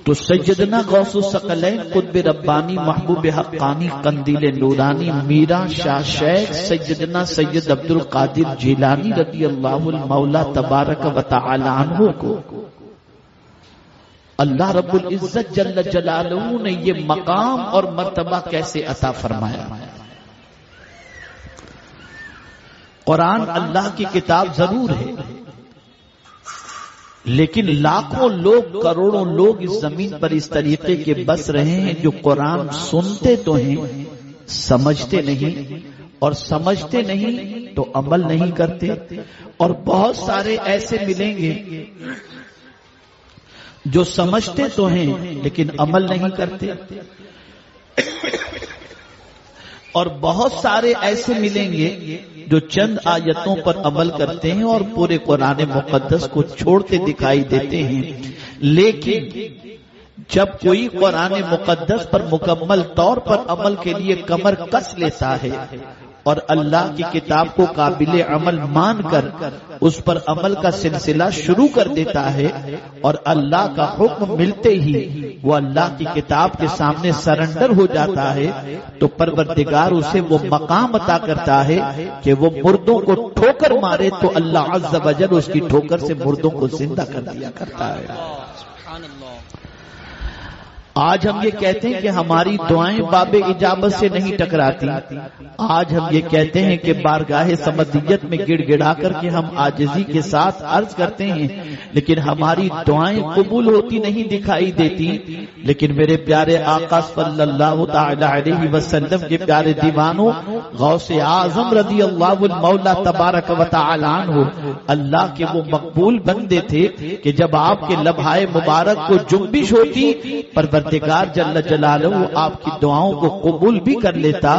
تو سیدنا غوث الثقلین قطب ربانی محبوب حقانی قندیل نورانی میرا شاہ شیخ سیدنا سید عبد القادر جیلانی رضی اللہ المولا تبارک و تعالی عنہ کو اللہ رب العزت جل جلالہ نے یہ مقام اور مرتبہ کیسے عطا فرمایا؟ قرآن اللہ کی کتاب ضرور ہے، لیکن لاکھوں لوگ کروڑوں لوگ اس زمین پر اس طریقے کے بس رہے ہیں جو قرآن سنتے تو ہیں سمجھتے نہیں، اور سمجھتے نہیں تو عمل نہیں کرتے، اور بہت سارے ایسے ملیں گے جو سمجھتے تو ہیں لیکن عمل نہیں کرتے، اور بہت سارے ایسے ملیں گے جو چند آیتوں پر عمل کرتے ہیں اور پورے قرآن مقدس کو چھوڑتے دکھائی دیتے ہیں۔ لیکن جب کوئی قرآن مقدس پر مکمل طور پر عمل کے لیے کمر کس لیتا ہے اور اللہ کی کتاب کو قابل عمل مان کر اس پر عمل کا سلسلہ شروع کر دیتا ہے، اور اللہ کا حکم ملتے ہی وہ اللہ کی کتاب کے سامنے سرنڈر ہو جاتا ہے، تو پروردگار اسے وہ مقام عطا کرتا ہے کہ وہ مردوں کو ٹھوکر مارے تو اللہ عز و جل اس کی ٹھوکر سے مردوں کو زندہ کر دیا کرتا ہے۔ آج ہم یہ کہتے ہیں کہ ہماری دعائیں باب اجابت سے نہیں ٹکراتی، آج ہم یہ کہتے ہیں کہ بارگاہ صمدیت میں گڑ گڑا کر کے ہم عاجزی کے ساتھ عرض کرتے ہیں، لیکن ہماری دعائیں قبول ہوتی نہیں دکھائی دیتی۔ لیکن میرے پیارے آقا صلی اللہ تعالی علیہ وسلم کے پیارے دیوانوں، غوث اعظم رضی اللہ المولا تبارک و تعالی عنہ اللہ کے وہ مقبول بندے تھے کہ جب آپ کے لبھائے مبارک کو جنبش ہوتی، پروردگار جل جلالہ آپ کی دعاؤں کو قبول بھی کر لیتا،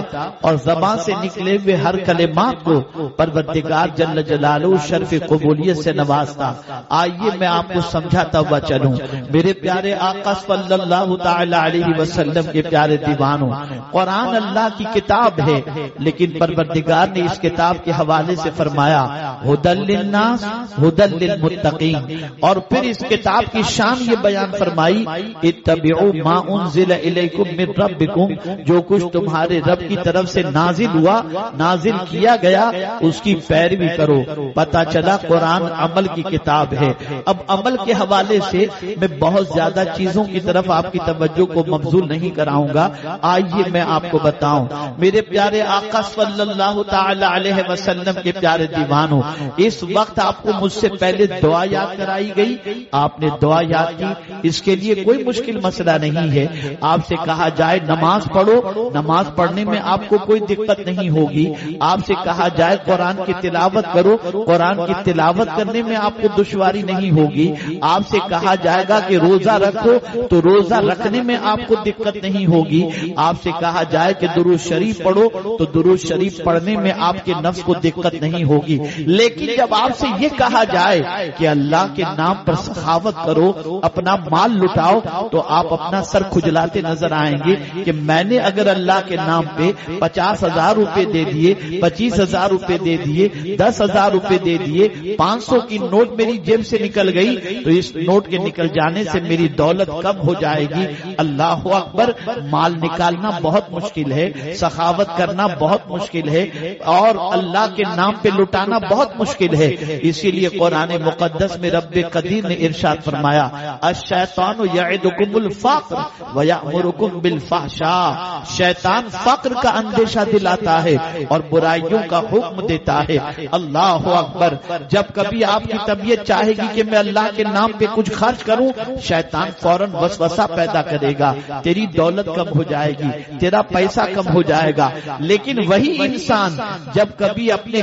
اور زبان سے نکلے ہوئے ہر کلمات کو پروردگار جل جلالہ شرف قبولیت سے نوازتا۔ آئیے میں آپ کو سمجھاتا ہوا چلوں، میرے پیارے آقا صلی اللہ تعالی علیہ وسلم کے پیارے دیوانوں، قرآن اللہ کی کتاب ہے، لیکن پروردگار نے اس کتاب کے حوالے سے فرمایا ھدی للناس ھدی للمتقین، اور پھر اس کتاب کی شان یہ بیان فرمائی اتبعوا ما انزل الیکم من ربکم، جو کچھ تمہارے رب کی طرف سے نازل ہوا، نازل کیا گیا، اس کی پیروی کرو۔ پتہ چلا قرآن عمل کی کتاب ہے۔ اب عمل کے حوالے سے میں بہت زیادہ چیزوں کی طرف آپ کی توجہ کو مبذول نہیں کراؤں گا، آئیے میں آپ کو بتاؤں۔ میرے پیارے آقا صلی اللہ تعالی علیہ وسلم کے پیارے دیوانوں، اس وقت آپ کو مجھ سے پہلے دعا یاد کرائی گئی، آپ نے دعا یاد کی، اس کے لیے کوئی مشکل مسئلہ نہیں ہے۔ آپ سے کہا جائے نماز پڑھو، نماز پڑھنے میں آپ کو کوئی دقت نہیں ہوگی۔ آپ سے کہا جائے قرآن کی تلاوت کرو، قرآن کی تلاوت کرنے میں آپ کو دشواری نہیں ہوگی۔ آپ سے کہا جائے گا کہ روزہ رکھو تو روزہ رکھنے میں آپ کو دقت نہیں ہوگی۔ آپ سے کہا جائے کہ درود شریف پڑھو تو درود شریف پڑھنے میں آپ کے نفس کو دقت نہیں ہوگی۔ لیکن جب آپ سے یہ کہا جائے کہ اللہ کے نام پر سخاوت کرو، اپنا مال لٹاؤ، تو آپ اپنا سر کھجلاتے نظر آئیں گے کہ میں نے اگر اللہ کے نام پہ 50,000 روپے دے دیے، 25,000 روپے دے دیے، 10,000 روپے دے دیے، 500 کی نوٹ میری جیب سے نکل گئی، تو اس نوٹ کے نکل جانے سے میری دولت کم ہو جائے گی۔ اللہ اکبر، مال نکالنا بہت مشکل ہے، سخاوت کرنا بہت مشکل ہے، اور اللہ کے نام پہ لٹانا بہت مشکل ہے۔ اسی لیے قرآن مقدس میں رب قدیر نے ارشاد فرمایا الشیطان یعدکم الفقر وَيَأْمُرُكُمْ بِالْفَحْشَاءِ، شیطان فقر کا اندیشہ دلاتا ہے اور برائیوں کا حکم دیتا ہے۔ اللہ اکبر، جب کبھی آپ کی طبیعت چاہے گی کہ میں اللہ کے نام پہ کچھ خرچ کروں، شیطان فوراً وسوسہ پیدا کرے گا، تیری دولت کم ہو جائے گی، تیرا پیسہ کم ہو جائے گا۔ لیکن وہی انسان جب کبھی اپنی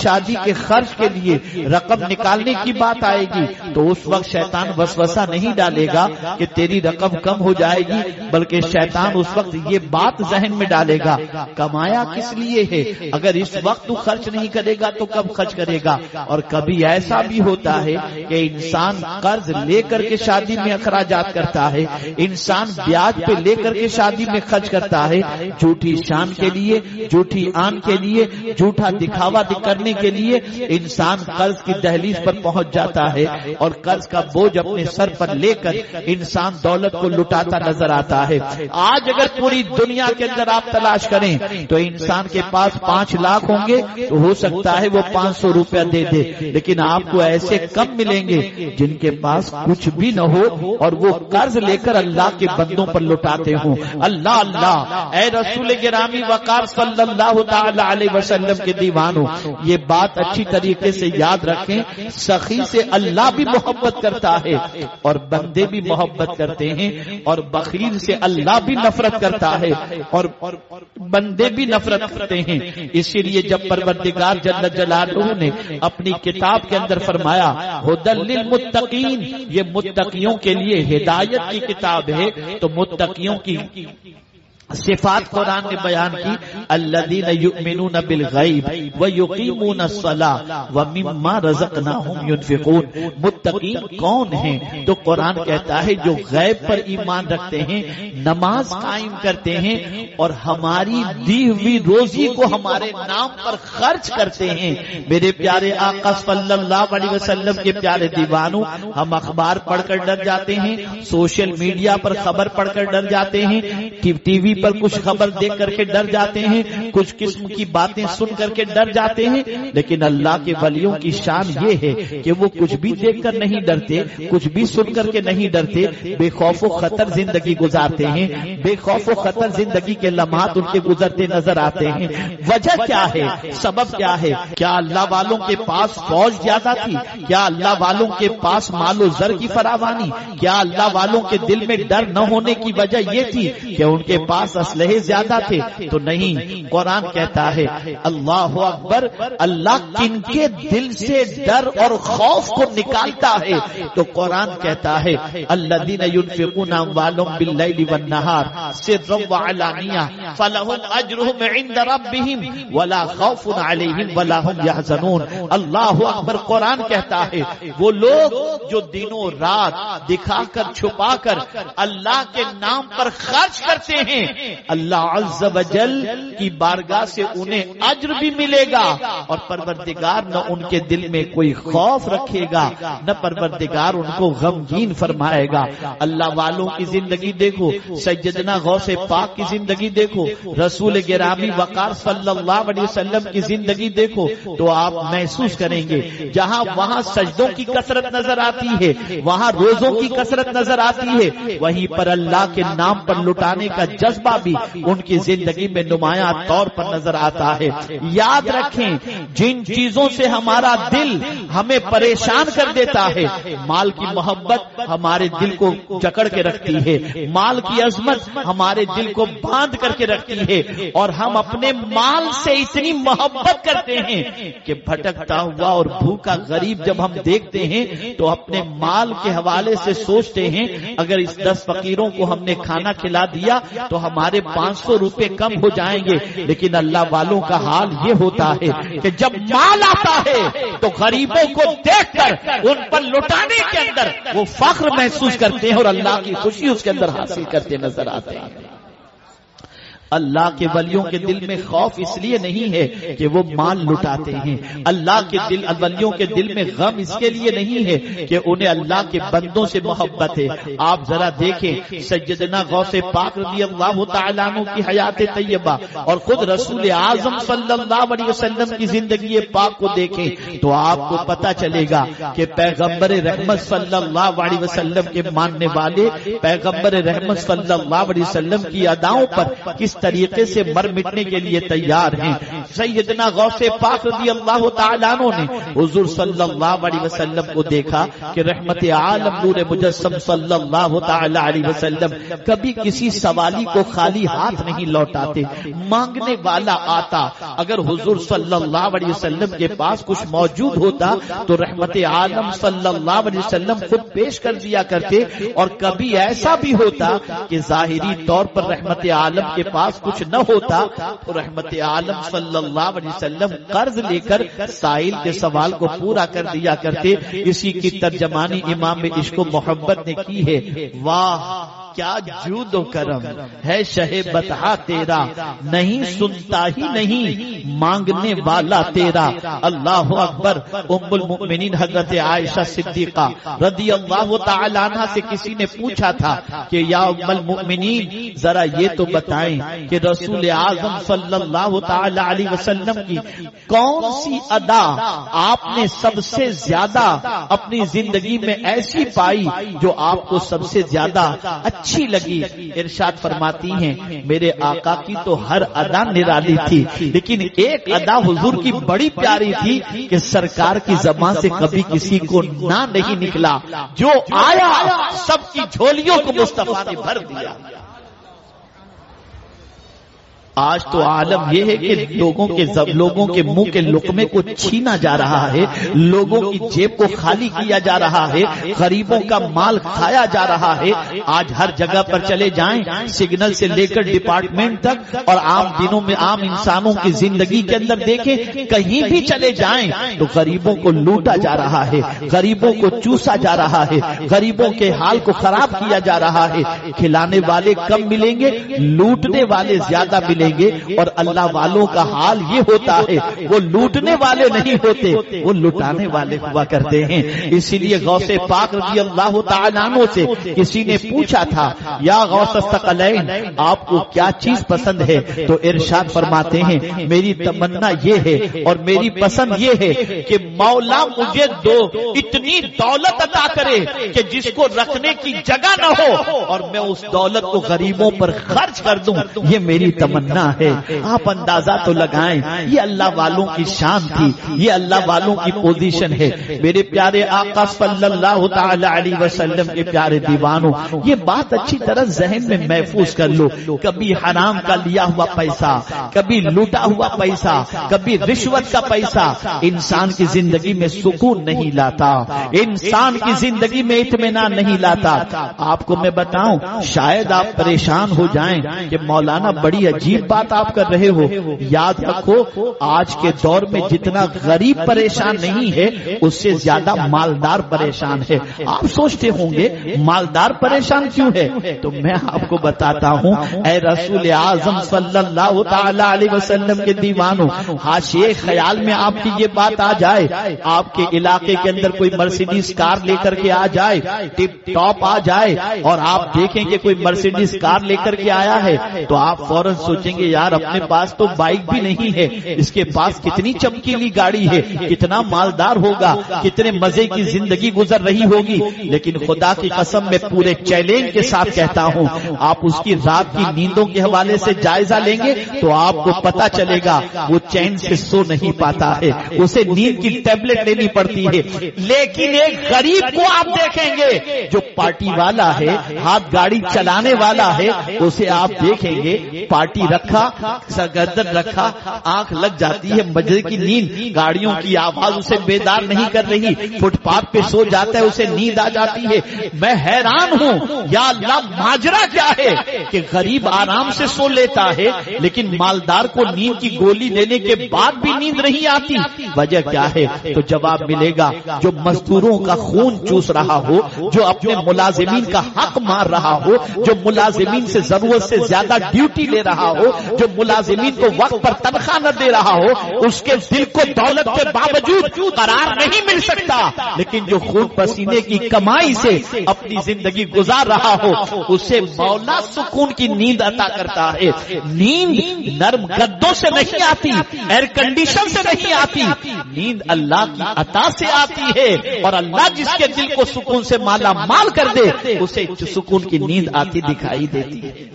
شادی کے خرچ کے لیے رقم نکالنے کی بات آئے گی، تو اس وقت شیطان وسوسہ نہیں ڈالے گا کہ تیری رقم کم ہو جائے گی، بلکہ شیطان اس وقت یہ بات ذہن میں ڈالے گا کمایا کس لیے ہے، اگر اس وقت تو خرچ نہیں کرے گا تو کب خرچ کرے گا۔ اور کبھی ایسا بھی ہوتا ہے کہ انسان قرض لے کر کے شادی میں اخراجات کرتا ہے، انسان بیاج پہ لے کر کے شادی میں خرچ کرتا ہے، جھوٹی شان کے لیے، جھوٹی آن کے لیے، جھوٹا دکھاوا کرنے کے لیے انسان قرض کی دہلیز پر پہنچ جاتا ہے، اور قرض کا بوجھ اپنے سر پر لے کر انسان دولت کو لٹاتا نظر آتا ہے۔ آج اگر پوری دنیا کے اندر آپ تلاش کریں تو انسان کے پاس 5 لاکھ ہوں گے تو ہو سکتا ہے وہ 500 روپیہ دے دے، لیکن آپ کو ایسے کم ملیں گے جن کے پاس کچھ بھی نہ ہو اور وہ قرض لے کر اللہ کے بندوں پر لٹاتے ہوں۔ اللہ اللہ، اے رسول گرامی وقار صلی اللہ تعالی علیہ وسلم کے دیوانوں، یہ بات اچھی طریقے سے یاد رکھیں، سخی سے اللہ بھی محبت کرتا ہے اور بندے بھی محبت کرتے ہیں، اور بخیل سے اللہ بھی نفرت کرتا ہے اور بندے بھی نفرت کرتے ہیں۔ اسی لیے جب پروردگار جل جلالہ نے اپنی کتاب کے اندر فرمایا ھدی للمتقین، یہ متقیوں کے لیے ہدایت کی کتاب ہے، تو متقیوں کی صفات قرآن نے بیان کی، الذین یؤمنون بالغیب ویقیمون الصلاۃ ومما رزقناہم ینفقون۔ متقین کون ہیں؟ تو قرآن کہتا ہے جو غیب پر ایمان رکھتے ہیں، نماز قائم کرتے ہیں، اور ہماری دی ہوئی روزی کو ہمارے نام پر خرچ کرتے ہیں۔ میرے پیارے آقا صلی اللہ علیہ وسلم کے پیارے دیوانوں، ہم اخبار پڑھ کر ڈر جاتے ہیں، سوشل میڈیا پر خبر پڑھ کر ڈر جاتے ہیں، ٹی وی پر کچھ خبر دیکھ کر کے ڈر جاتے ہیں، کچھ قسم کی باتیں سن کر کے ڈر جاتے ہیں، لیکن اللہ کے ولیوں کی شان یہ ہے کہ وہ کچھ بھی دیکھ کر نہیں ڈرتے، کچھ بھی سن کر کے نہیں ڈرتے، بے خوف و خطر زندگی گزارتے ہیں، بے خوف و خطر زندگی کے لمحات ان کے گزرتے نظر آتے ہیں۔ وجہ کیا ہے؟ سبب کیا ہے؟ کیا اللہ والوں کے پاس فوج زیادہ تھی؟ کیا اللہ والوں کے پاس مال و زر کی فراوانی؟ کیا اللہ والوں کے دل میں ڈر نہ ہونے کی وجہ یہ تھی کہ ان کے پاس اسلحے زیادہ تھے؟ تو نہیں، قرآن کہتا ہے اللہ اکبر، اللہ کن کے دل سے ڈر اور خوف کو نکالتا ہے؟ تو قرآن کہتا ہے الذین ينفقون اموالهم باللیل والنہار سرا وعلانیہ فلهم اجرهم عند ربهم ولا خوف علیہم ولا هم يحزنون۔ اللہ اکبر، قرآن کہتا ہے وہ لوگ جو دنوں رات دکھا کر چھپا کر اللہ کے نام پر خرچ کرتے ہیں، اللہ عز و جل کی بارگاہ سے انہیں اجر بھی ملے گا، اور پروردگار نہ ان کے دل میں کوئی خوف رکھے گا، نہ پروردگار ان کو غمگین فرمائے گا۔ اللہ والوں کی زندگی دیکھو، سیدنا غوث پاک کی زندگی دیکھو، رسول گرامی وقار صلی اللہ علیہ وسلم کی زندگی دیکھو، تو آپ محسوس کریں گے جہاں وہاں سجدوں کی کثرت نظر آتی ہے، وہاں روزوں کی کثرت نظر آتی ہے، وہیں پر اللہ کے نام پر لٹانے کا جذبہ بھی ان کی زندگی میں نمایاں طور پر نظر آتا ہے۔ یاد رکھیں، جن چیزوں سے ہمارا دل ہمیں پریشان کر دیتا ہے، مال کی محبت ہمارے دل کو جکڑ کے رکھتی ہے، مال کی عظمت ہمارے دل کو باندھ کر کے رکھتی ہے، اور ہم اپنے مال سے اتنی محبت کرتے ہیں کہ بھٹکتا ہوا اور بھوکا غریب جب ہم دیکھتے ہیں تو اپنے مال کے حوالے سے سوچتے ہیں اگر اس 10 فقیروں کو ہم نے کھانا کھلا دیا تو ہمارے 500 روپے کم ہو جائیں گے۔ لیکن اللہ والوں کا حال یہ ہوتا ہے کہ جب مال آتا ہے تو غریبوں کو دیکھ کر ان پر لٹانے کے اندر وہ فخر محسوس کرتے ہیں اور اللہ کی خوشی اس کے اندر حاصل کرتے نظر آتے ہیں۔ اللہ کے ولیوں کے دل میں خوف اس لیے نہیں ہے کہ وہ مال لٹاتے ہیں، اللہ کے ولیوں کے دل میں غم اس کے لیے نہیں ہے کہ انہیں اللہ کے بندوں سے محبت ہے۔ آپ ذرا دیکھیں سیدنا غوث پاک رضی اللہ تعالیٰ عنہ کی حیات طیبہ اور خود رسول اعظم صلی اللہ علیہ وسلم کی زندگی پاک کو دیکھیں تو آپ کو پتا چلے گا کہ پیغمبر رحمت صلی اللہ علیہ وسلم کے ماننے والے پیغمبر رحمت صلی اللہ علیہ وسلم کی اداؤں پر کس طریقے سے مر مٹنے کے لیے تیار ہیں. سیدنا غوث پاک رضی اللہ تعالیٰ عنہ نے حضور صلی اللہ علیہ وسلم کو دیکھا کہ رحمت عالم نور مجسم صلی اللہ تعالیٰ علیہ وسلم کبھی کسی سوالی کو خالی ہاتھ نہیں لوٹاتے. مانگنے والا آتا، اگر حضور صلی اللہ علیہ وسلم کے پاس کچھ موجود ہوتا تو رحمت عالم صلی اللہ علیہ وسلم خود پیش کر دیا کرتے. اور کبھی ایسا بھی ہوتا کہ ظاہری طور پر رحمت عالم کے پاس کچھ نہ ہوتا تو رحمت عالم صلی اللہ علیہ وسلم قرض لے کر سائل کے سوال کو پورا کر دیا کرتے. اسی کی ترجمانی امام عشق و محبت نے کی ہے. واہ کیا جود و کرم ہے شہ بطحا تیرا، نہیں سنتا ہی نہیں مانگنے والا تیرا. اللہ اکبر. ام المؤمنین حضرت عائشہ صدیقہ رضی اللہ تعالی عنہ سے کسی نے پوچھا تھا کہ یا ام المؤمنین ذرا یہ تو بتائیں کہ رسول اعظم صلی اللہ تعالی علیہ وسلم کی کون سی ادا آپ نے سب سے زیادہ اپنی زندگی میں ایسی پائی جو آپ کو سب سے زیادہ اچھی لگی؟ ارشاد فرماتی ہیں میرے آقا کی تو ہر ادا نرالی تھی، لیکن ایک ادا حضور کی بڑی پیاری تھی کہ سرکار کی زبان سے کبھی کسی کو نہ نہیں نکلا، جو آیا سب کی جھولیوں کو مصطفیٰ نے بھر دیا. آج تو عالم یہ ہے کہ لوگوں کے منہ کے لقمے کو چھینا جا رہا ہے، لوگوں کی جیب کو خالی کیا جا رہا ہے، غریبوں کا مال کھایا جا رہا ہے. آج ہر جگہ پر چلے جائیں، سگنل سے لے کر ڈپارٹمنٹ تک، اور عام دنوں میں عام انسانوں کی زندگی کے اندر دیکھیں کہیں بھی چلے جائیں تو غریبوں کو لوٹا جا رہا ہے، غریبوں کو چوسا جا رہا ہے، غریبوں کے حال کو خراب کیا جا رہا ہے. کھلانے والے کم ملیں گے، لوٹنے والے زیادہ ملیں گے. اور اللہ والوں کا حال یہ ہوتا ہے وہ لوٹنے والے نہیں ہوتے، وہ لٹانے والے ہوا کرتے ہیں. اسی لیے غوث پاک رضی اللہ تعالیٰ عنہ سے کسی نے پوچھا تھا یا غوث الثقلین آپ کو کیا چیز پسند ہے؟ تو ارشاد فرماتے ہیں میری تمنا یہ ہے اور میری پسند یہ ہے کہ مولا مجھے اتنی دولت عطا کرے کہ جس کو رکھنے کی جگہ نہ ہو اور میں اس دولت کو غریبوں پر خرچ کر دوں. یہ میری تمنا ہے. آپ اندازہ تو لگائیں یہ اللہ والوں کی شان تھی، یہ اللہ والوں کی پوزیشن ہے. میرے پیارے آقا صلی اللہ تعالی علیہ وسلم کے پیارے دیوانوں، یہ بات اچھی طرح ذہن میں محفوظ کر لو. کبھی حرام کا لیا ہوا پیسہ، کبھی لوٹا ہوا پیسہ، کبھی رشوت کا پیسہ انسان کی زندگی میں سکون نہیں لاتا، انسان کی زندگی میں اطمینان نہیں لاتا. آپ کو میں بتاؤں شاید آپ پریشان ہو جائیں کہ مولانا بڑی عجیب بات آپ کر رہے ہو. یاد رکھو آج کے دور میں جتنا غریب پریشان نہیں ہے اس سے زیادہ مالدار پریشان ہے. آپ سوچتے ہوں گے مالدار پریشان کیوں ہے؟ تو میں آپ کو بتاتا ہوں اے رسول اعظم صلی اللہ تعالی علیہ وسلم کے دیوانوں، حاشیے خیال میں آپ کی یہ بات آ جائے، آپ کے علاقے کے اندر کوئی مرسیڈیز کار لے کر کے آ جائے، ٹپ ٹاپ آ جائے، اور آپ دیکھیں کہ کوئی مرسیڈیز کار لے کر کے آیا ہے تو آپ فوراً سوچیں گے یار اپنے پاس تو بائک بھی نہیں ہے، اس کے پاس کتنی چمکیلی گاڑی ہے، کتنا مالدار ہوگا، کتنے مزے کی زندگی گزر رہی ہوگی. لیکن خدا کی قسم میں پورے چیلنج کے ساتھ کہتا ہوں آپ اس کی رات کی نیندوں کے حوالے سے جائزہ لیں گے تو آپ کو پتا چلے گا وہ چین سے سو نہیں پاتا ہے، اسے نیند کی ٹیبلٹ لینی پڑتی ہے. لیکن ایک غریب کو آپ دیکھیں گے جو پارٹی والا ہے، ہاتھ گاڑی چلانے والا ہے، اسے آپ دیکھیں گے پارٹی رکھا، سرگردن رکھا، آنکھ لگ جاتی ہے، مزے کی نیند، گاڑیوں کی آواز اسے بیدار نہیں کر رہی، فٹ پاتھ پہ سو جاتا ہے، اسے نیند آ جاتی ہے. میں حیران ہوں یا اللہ ماجرا کیا ہے کہ غریب آرام سے سو لیتا ہے لیکن مالدار کو نیند کی گولی لینے کے بعد بھی نیند نہیں آتی. وجہ کیا ہے؟ تو جواب ملے گا جو مزدوروں کا خون چوس رہا ہو، جو اپنے ملازمین کا حق مار رہا ہو، جو ملازمین سے ضرورت سے زیادہ ڈیوٹی لے رہا ہو، جو ملازمین کو وقت پر تنخواہ نہ دے رہا ہو، اس کے دل کو دولت کے باوجود قرار نہیں مل سکتا. لیکن جو خون پسینے کی کمائی سے اپنی زندگی گزار رہا ہو اسے مولا سکون کی نیند عطا کرتا ہے. نیند نرم گدوں سے نہیں آتی، ایئر کنڈیشن سے نہیں آتی، نیند اللہ کی عطا سے آتی ہے. اور اللہ جس کے دل کو سکون سے مالا مال کر دے اسے سکون کی نیند آتی دکھائی دیتی ہے.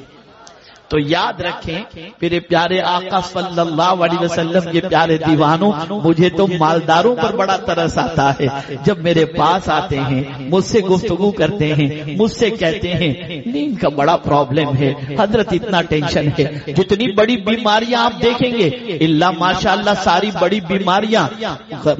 تو یاد رکھیں میرے پیارے آقا صلی اللہ علیہ وسلم کے پیارے دیوانوں، مجھے تو مالداروں پر بڑا ترس آتا ہے جب میرے پاس آتے ہیں، مجھ سے گفتگو کرتے ہیں، مجھ سے کہتے ہیں نیند کا بڑا پرابلم ہے حضرت، اتنا ٹینشن ہے۔ جتنی بڑی بیماریاں آپ دیکھیں گے اللہ ماشاءاللہ ساری بڑی بیماریاں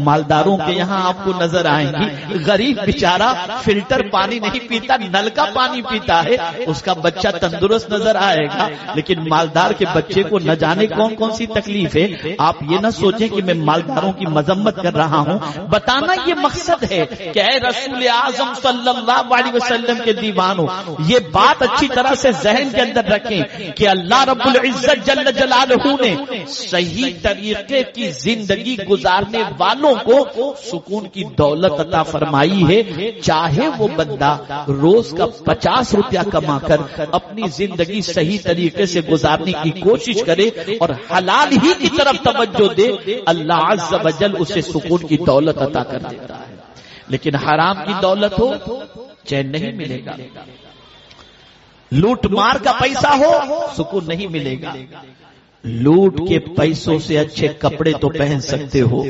مالداروں کے یہاں آپ کو نظر آئیں گی۔ غریب بیچارہ فلٹر پانی نہیں پیتا، نل کا پانی پیتا ہے، اس کا بچہ تندرست نظر آئے گا، لیکن مالدار کے بچے کو نہ جانے کون کون سی تکلیف ہے۔ آپ یہ نہ سوچیں کہ میں مالداروں کی مذمت کر رہا ہوں، بتانا یہ مقصد ہے کہ اے رسول اعظم صلی اللہ علیہ وسلم کے دیوانوں، یہ بات اچھی طرح سے ذہن کے اندر رکھیں کہ اللہ رب العزت جل جلالہ نے صحیح طریقے کی زندگی گزارنے والوں کو سکون کی دولت عطا فرمائی ہے، چاہے وہ بندہ روز کا 50 روپیہ کما کر اپنی زندگی صحیح طریقے سے گزارنے کی کوشش کرے اور حلال ہی کی طرف توجہ دے، اللہ عز و جل اسے سکون کی دولت عطا کر دیتا ہے۔ لیکن حرام کی دولت ہو چین نہیں ملے گا، لوٹ مار کا پیسہ ہو سکون نہیں ملے گا۔ لوٹ کے پیسوں سے اچھے کپڑے تو پہن سکتے ہو،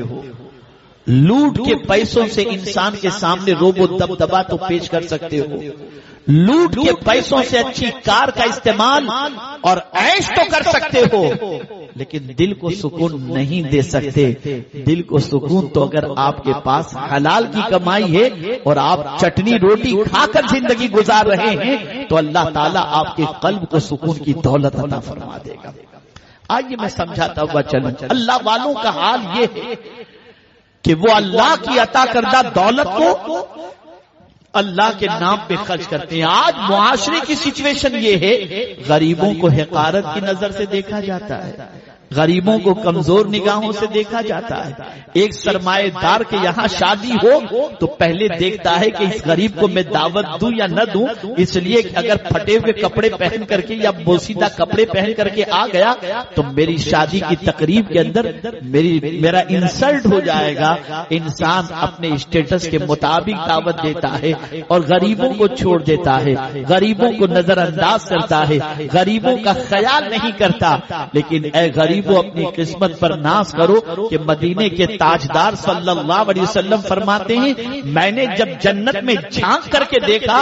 لوٹ کے پیسوں سے انسان کے سامنے روب و دبدبا تو پیش کر سکتے ہو، لوٹ کے پیسوں سے اچھی کار کا استعمال اور عیش تو کر سکتے ہو، لیکن دل کو سکون نہیں دے سکتے۔ دل کو سکون تو اگر آپ کے پاس حلال کی کمائی ہے اور آپ چٹنی روٹی کھا کر زندگی گزار رہے ہیں تو اللہ تعالیٰ آپ کے قلب کو سکون کی دولت عطا فرما دے گا۔ آئیے میں سمجھاتا ہوا چلوں، اللہ والوں کا حال یہ ہے کہ وہ اللہ کی عطا کردہ دولت کو اللہ کے نام پہ خرچ کرتے ہیں۔ آج معاشرے کی سچویشن یہ ہے، غریبوں کو حقارت کی نظر سے دیکھا جاتا ہے، غریبوں کو کمزور نگاہوں سے دیکھا جاتا ہے۔ ایک سرمایہ دار کے یہاں شادی ہو تو پہلے دیکھتا ہے کہ اس غریب کو میں دعوت دوں یا نہ دوں، اس لیے کہ اگر پھٹے ہوئے کپڑے پہن کر کے یا بوسیدہ کپڑے پہن کر کے آ گیا تو میری شادی کی تقریب کے اندر میرا انسلٹ ہو جائے گا۔ انسان اپنے اسٹیٹس کے مطابق دعوت دیتا ہے اور غریبوں کو چھوڑ دیتا ہے، غریبوں کو نظر انداز کرتا ہے، غریبوں کا خیال نہیں کرتا۔ لیکن اے غریب وہ اپنی قسمت پر ناز کرو کہ مدینے کے تاجدار صلی اللہ علیہ وسلم فرماتے ہیں میں نے جب جنت میں جھانک کر کے دیکھا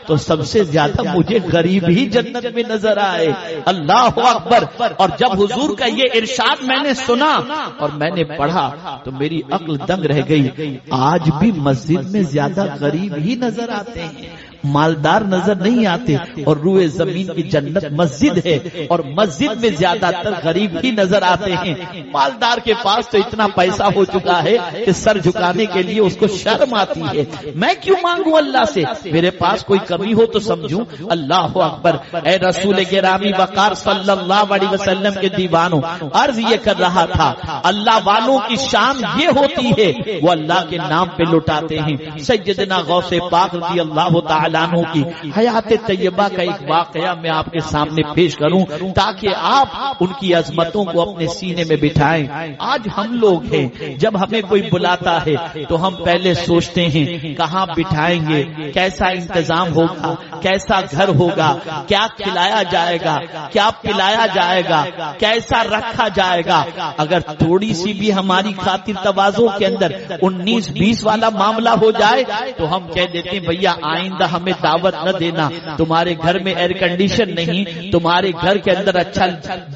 تو سب سے زیادہ مجھے غریب ہی جنت میں نظر آئے۔ اللہ اکبر۔ اور جب حضور کا یہ ارشاد میں نے سنا اور میں نے پڑھا تو میری عقل دنگ رہ گئی۔ آج بھی مسجد میں زیادہ غریب ہی نظر آتے ہیں، مالدار نظر نہیں آتے، اور روئے زمین کی جنت مسجد ہے اور مسجد میں زیادہ تر غریب ہی نظر آتے ہیں۔ مالدار کے پاس تو اتنا پیسہ ہو چکا ہے کہ سر جھکانے کے لیے اس کو شرم آتی ہے، میں کیوں مانگوں اللہ سے، میرے پاس کوئی کمی ہو تو سمجھوں۔ اللہ اکبر۔ اے رسول گرامی وقار صلی اللہ علیہ وسلم کے دیوانوں، عرض یہ کر رہا تھا اللہ والوں کی شان یہ ہوتی ہے وہ اللہ کے نام پہ لٹاتے ہیں۔ سیدنا غوث پاک رضی اللہ تعالی عنہ کی حیات طیبہ کا ایک واقعہ میں آپ کے سامنے پیش کروں تاکہ آپ ان کی عظمتوں کو اپنے سینے میں بٹھائیں۔ آج ہم لوگ ہیں جب ہمیں کوئی بلاتا ہے تو ہم پہلے سوچتے ہیں کہاں بٹھائیں گے، کیسا انتظام ہوگا، کیسا گھر ہوگا، کیا کھلایا جائے گا، کیا پلایا جائے گا، کیسا رکھا جائے گا۔ اگر تھوڑی سی بھی ہماری خاطر تواضع کے اندر 19-20 والا معاملہ ہو جائے تو ہم کہہ دیتے ہیں بھیا آئندہ ہمیں دعوت نہ دینا، تمہارے گھر میں ایئر کنڈیشن نہیں، تمہارے گھر کے اندر اچھا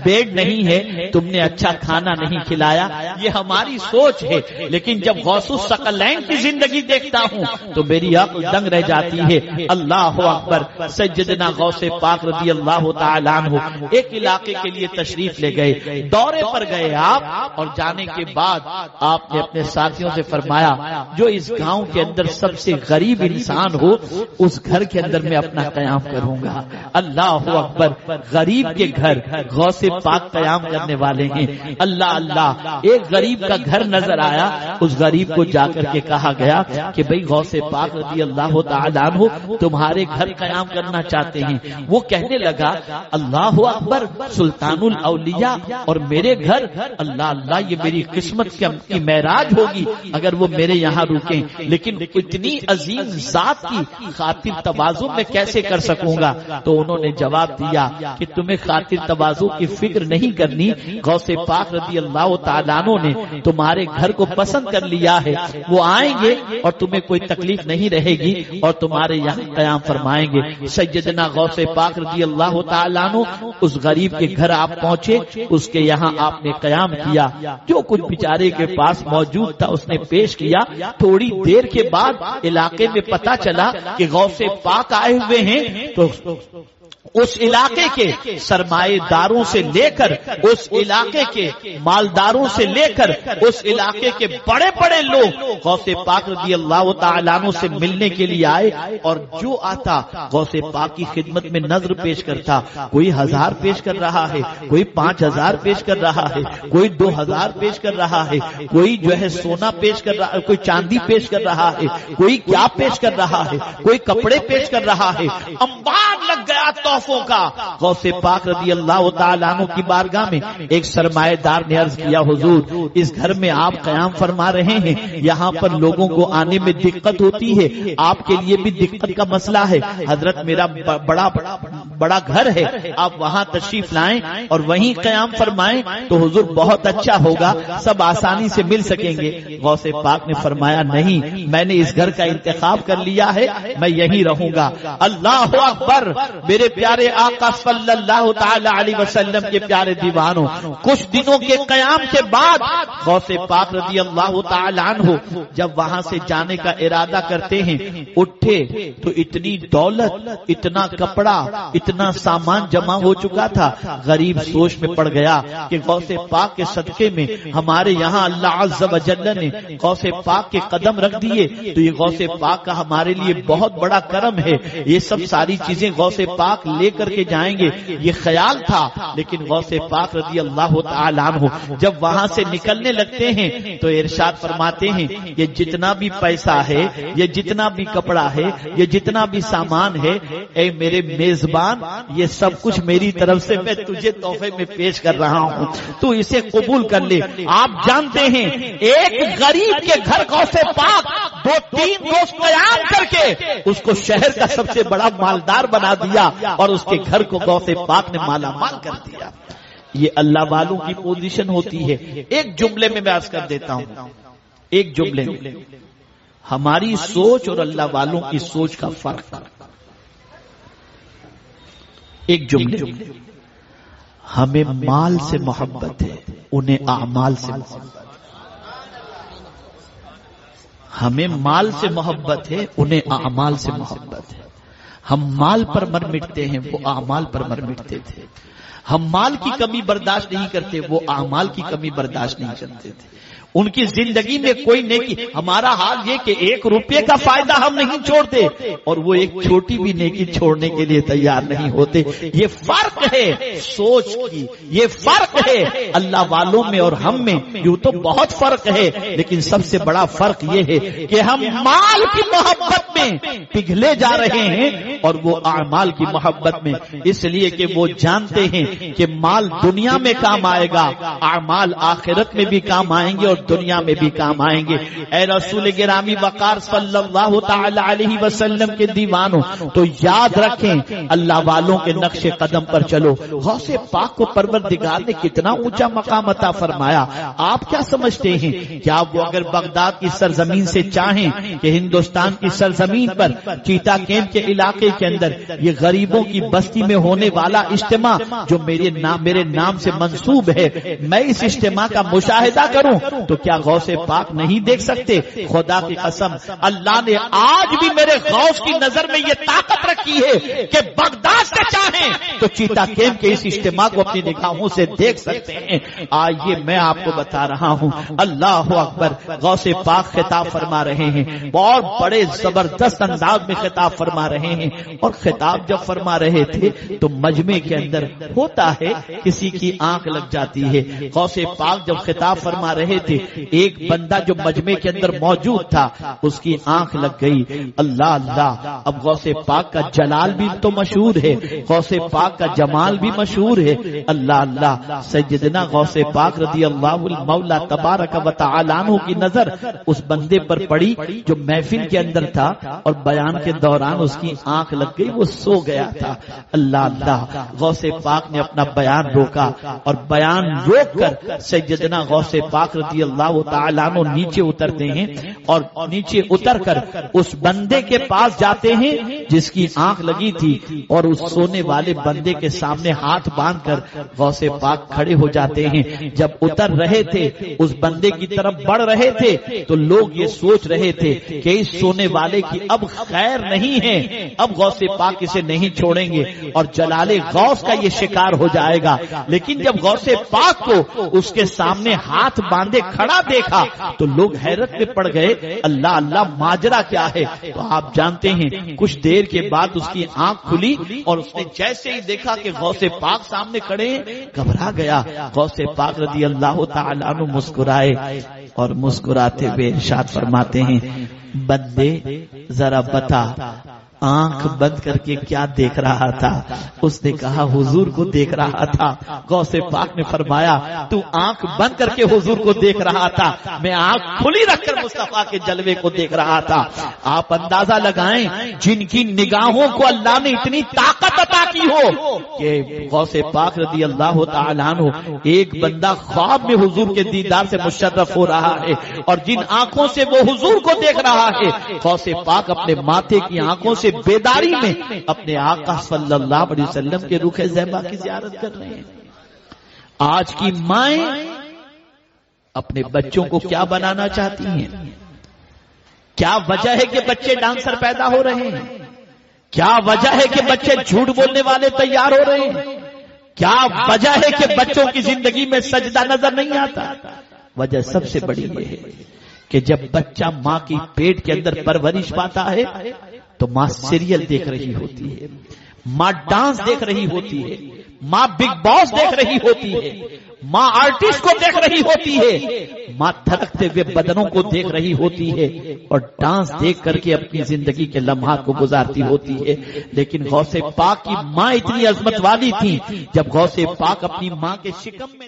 بیڈ نہیں ہے، تم نے اچھا کھانا نہیں کھلایا۔ یہ ہماری سوچ ہے، لیکن جب غوث الثقلین کی زندگی دیکھتا ہوں تو میری عقل دنگ رہ جاتی ہے۔ اللہ اکبر۔ سیدنا غوث پاک رضی اللہ تعالی عنہ ایک علاقے کے لیے تشریف لے گئے، دورے پر گئے آپ، اور جانے کے بعد آپ نے اپنے ساتھیوں سے فرمایا جو اس گاؤں کے اندر سب سے غریب انسان ہو اس گھر کے اندر میں اپنا قیام کروں گا۔ اللہ اکبر۔ غریب کے گھر غوث پاک قیام کرنے والے ہیں۔ اللہ اللہ۔ ایک غریب کا گھر نظر آیا، اس غریب کو جا کر کے کہا گیا کہ بھئی غوث پاک رضی اللہ تعالی عنہ تمہارے گھر قیام کرنا چاہتے ہیں۔ وہ کہنے لگا اللہ اکبر، سلطان الاولیاء اور میرے گھر، اللہ اللہ یہ میری قسمت کی معراج ہوگی اگر وہ میرے یہاں رکیں، لیکن اتنی عظیم ذات کی خاطر خاطر تواضع میں کیسے کر سکوں گا؟ تو انہوں نے جواب دیا کہ تمہیں خاطر تواضع کی فکر نہیں کرنی، غوث پاک رضی اللہ تعالیٰ عنہ نے تمہارے گھر کو پسند کر لیا ہے، وہ آئیں گے اور تمہیں کوئی تکلیف نہیں رہے گی اور تمہارے یہاں قیام فرمائیں گے۔ سیدنا غوث پاک رضی اللہ تعالیٰ عنہ اس غریب کے گھر آپ پہنچے، اس کے یہاں آپ نے قیام کیا، جو کچھ بیچارے کے پاس موجود تھا اس نے پیش کیا۔ تھوڑی دیر کے بعد علاقے میں پتا چلا کہ غوث پاک آئے ہوئے ہیں، تو اس علاقے کے سرمایہ داروں سے لے کر، اس علاقے کے مالداروں سے لے کر، اس علاقے کے بڑے بڑے لوگ غوث پاک رضی اللہ تعالیٰ عنہ سے ملنے کے لیے آئے، اور جو آتا غوث پاک کی خدمت میں نظر پیش کرتا، کوئی 1000 پیش کر رہا ہے، کوئی 5000 پیش کر رہا ہے، کوئی 2000 پیش کر رہا ہے، کوئی جو ہے سونا پیش کر رہا ہے، کوئی چاندی پیش کر رہا ہے، کوئی کیا پیش کر رہا ہے، کوئی کپڑے پیش کر رہا ہے۔ انبار لگ گیا تحفوں کا۔ غوث پاک رضی اللہ تعالیٰ عنہ کی بارگاہ میں ایک سرمایہ دار نے عرض کیا، حضور اس گھر میں آپ قیام فرما رہے ہیں، یہاں پر لوگوں کو آنے میں دقت ہوتی ہے، آپ کے لیے بھی دقت کا مسئلہ ہے، حضرت میرا بڑا گھر ہے، آپ وہاں تشریف لائیں اور وہیں قیام فرمائیں تو حضور بہت اچھا ہوگا، سب آسانی سے مل سکیں گے۔ غوث پاک نے فرمایا نہیں، میں نے اس گھر کا انتخاب کر لیا ہے، میں یہیں رہوں گا۔ اللہ اکبر! میرے پیارے آقا صلی اللہ تعالی علیہ وسلم کے پیارے دیوانوں، کچھ دنوں کے قیام کے بعد غوث پاک رضی اللہ تعالی عنہ جب وہاں سے جانے کا ارادہ کرتے ہیں، اٹھے تو اتنی دولت، اتنا کپڑا، اتنا سامان جمع ہو چکا تھا، غریب سوچ میں پڑ گیا کہ غوث پاک کے صدقے میں ہمارے یہاں اللہ عز و جل نے غوث پاک کے قدم رکھ دیے، تو یہ غوث پاک کا ہمارے لیے بہت بڑا کرم ہے، یہ سب ساری چیزیں غوث پاک لے کر کے جائیں گے، یہ خیال تھا۔ لیکن غوث پاک رضی اللہ تعالیٰ عنہ جب وہاں سے نکلنے لگتے ہیں تو ارشاد فرماتے ہیں، یہ جتنا بھی پیسہ ہے، یہ جتنا بھی کپڑا ہے، یہ جتنا بھی سامان ہے، اے میرے میزبان، یہ سب کچھ میری طرف سے میں تجھے تحفے میں پیش کر رہا ہوں، تو اسے قبول کر لے۔ آپ جانتے ہیں ایک غریب کے گھر غوث پاک 2-3 روز قیام کر کے اس کو شہر کا سب سے بڑا مالدار بنا دیا اور اس کے گھر کو غوث پاک نے مالا مال کر دیا۔ یہ اللہ والوں کی پوزیشن ہوتی ہے۔ ایک جملے میں عرض کر دیتا ہوں، ایک جملے میں ہماری سوچ اور اللہ والوں کی سوچ کا فرق۔ ایک جملے، ہمیں مال سے محبت ہے، انہیں اعمال سے محبت۔ ہمیں مال سے محبت ہے، انہیں اعمال سے محبت ہے۔ ہم مال پر مر مٹتے ہیں، وہ اعمال پر مر مٹتے تھے۔ ہم مال کی کمی برداشت نہیں کرتے، وہ اعمال کی کمی برداشت نہیں کرتے تھے۔ ان کی زندگی میں کوئی نیکی، ہمارا حال یہ کہ 1 روپے کا فائدہ ہم نہیں چھوڑتے اور وہ ایک چھوٹی بھی نیکی چھوڑنے کے لیے تیار نہیں ہوتے۔ یہ فرق ہے سوچ کی، یہ فرق ہے اللہ والوں میں اور ہم میں۔ یوں تو بہت فرق ہے، لیکن سب سے بڑا فرق یہ ہے کہ ہم مال کی محبت میں پگھلے جا رہے ہیں اور وہ اعمال کی محبت میں، اس لیے کہ وہ جانتے ہیں کہ مال دنیا میں کام آئے گا، اعمال آخرت میں بھی کام آئیں گے اور دنیا میں بھی کام آئیں گے۔ اے رسول گرامی وقار صلی اللہ تعالی علیہ وسلم کے دیوانوں، تو یاد رکھیں اللہ والوں کے نقش قدم پر چلو۔ غوث پاک کو پروردگار نے کتنا اونچا مقام عطا فرمایا۔ آپ کیا سمجھتے ہیں؟ کیا وہ اگر بغداد کی سرزمین سے چاہیں کہ ہندوستان کی سرزمین پر چیتا کیمپ کے علاقے کے اندر یہ غریبوں کی بستی میں ہونے والا اجتماع جو میرے نام سے منسوب ہے، میں اس اجتماع کا مشاہدہ کروں تو کیا غوث پاک نہیں دیکھ سکتے؟ خدا کی قسم اللہ نے آج بھی میرے غوث کی نظر میں یہ طاقت رکھی ہے کہ بغداد سے چاہیں تو چیتا کیمپ کے اس اجتماع کو اپنی نگاہوں سے دیکھ سکتے ہیں۔ آئیے میں آپ کو بتا رہا ہوں، اللہ اکبر، غوث پاک خطاب فرما رہے ہیں، بہت بڑے زبردست انداز میں خطاب فرما رہے ہیں، اور خطاب جب فرما رہے تھے تو مجمع کے اندر ہوتا ہے کسی کی آنکھ لگ جاتی ہے۔ غوث پاک جب خطاب فرما رہے تھے، ایک بندہ جو مجمع کے اندر موجود تھا اس کی آنکھ لگ گئی۔ اللہ اللہ، اب غوث پاک کا جلال بھی تو مشہور ہے، غوث پاک پاک کا جمال بھی مشہور ہے. اللہ اللہ سیدنا غوث پاک رضی اللہ المولا تبارک و تعالی عنہ کی نظر اس بندے پر پڑی جو محفل کے اندر تھا اور بیان کے دوران اس کی آنکھ لگ گئی, وہ سو گیا تھا. اللہ اللہ غوث پاک نے اپنا بیان روکا اور بیان روک کر سیدنا غوث پاک رضی اللہ تعالیٰ عنہ نیچے اترتے ہیں اور نیچے اتر کر اس بندے کے پاس جاتے ہیں جس کی آنکھ لگی تھی, اور اس سونے والے بندے کے سامنے ہاتھ باندھ کر غوث پاک کھڑے ہو جاتے ہیں. جب اتر رہے تھے اس بندے کی طرف بڑھ رہے تھے تو لوگ یہ سوچ رہے تھے کہ اس سونے والے کی اب خیر نہیں ہے, اب غوث پاک اسے نہیں چھوڑیں گے اور جلال غوث کا یہ شکار ہو جائے گا. لیکن جب غوث پاک کو اس کے سامنے ہاتھ باندھے کھڑا دیکھا تو لوگ حیرت میں پڑ گئے, اللہ اللہ ماجرا کیا ہے. تو آپ جانتے ہیں کچھ دیر کے بعد اس کی آنکھ کھلی اور اس نے جیسے ہی دیکھا کہ غوث پاک سامنے کھڑے ہیں گھبرا گیا. غوث پاک رضی اللہ تعالیٰ عنہ مسکرائے اور مسکراتے ہوئے ارشاد فرماتے ہیں, بندے ذرا بتا آنکھ بند کر کے کیا دیکھ رہا تھا؟ اس نے کہا حضور کو دیکھ رہا تھا. غوث پاک نے فرمایا تو آنکھ بند کر کے حضور کو دیکھ رہا تھا, میں آنکھ کھلی رکھ کر مصطفیٰ کے جلوے کو دیکھ رہا تھا. آپ اندازہ لگائیں جن کی نگاہوں کو اللہ نے اتنی طاقت عطا کی ہو کہ غوث پاک رضی اللہ تعالیٰ عنہ ایک بندہ خواب میں حضور کے دیدار سے مشرف ہو رہا ہے اور جن آنکھوں سے وہ حضور کو دیکھ رہا ہے, غوث پاک اپنے ماتھے کی آنکھوں سے بیداری میں اپنے آقا صلی اللہ علیہ وسلم کے روح زیبا کی زیارت کر رہے ہیں. آج کی مائیں اپنے بچوں کو کیا بنانا چاہتی ہیں؟ کیا وجہ ہے کہ بچے ڈانسر پیدا ہو رہے ہیں؟ کیا وجہ ہے کہ بچے جھوٹ بولنے والے تیار ہو رہے ہیں؟ کیا وجہ ہے کہ بچوں کی زندگی میں سجدہ نظر نہیں آتا؟ وجہ سب سے بڑی یہ ہے کہ جب بچہ ماں کی پیٹ کے اندر پرورش پاتا ہے تو ماں سیریل دیکھ رہی ہوتی ہے, ماں ڈانس دیکھ رہی ہوتی ہے, ماں بگ باس دیکھ رہی ہوتی ہے, ماں آرٹسٹ کو دیکھ رہی ہوتی ہے, ماں دھڑکتے ہوئے بدنوں کو دیکھ رہی ہوتی ہے اور ڈانس دیکھ کر کے اپنی زندگی کے لمحات کو گزارتی ہوتی ہے. لیکن غوث پاک کی ماں اتنی عظمت والی تھی, جب غوث پاک اپنی ماں کے شکم میں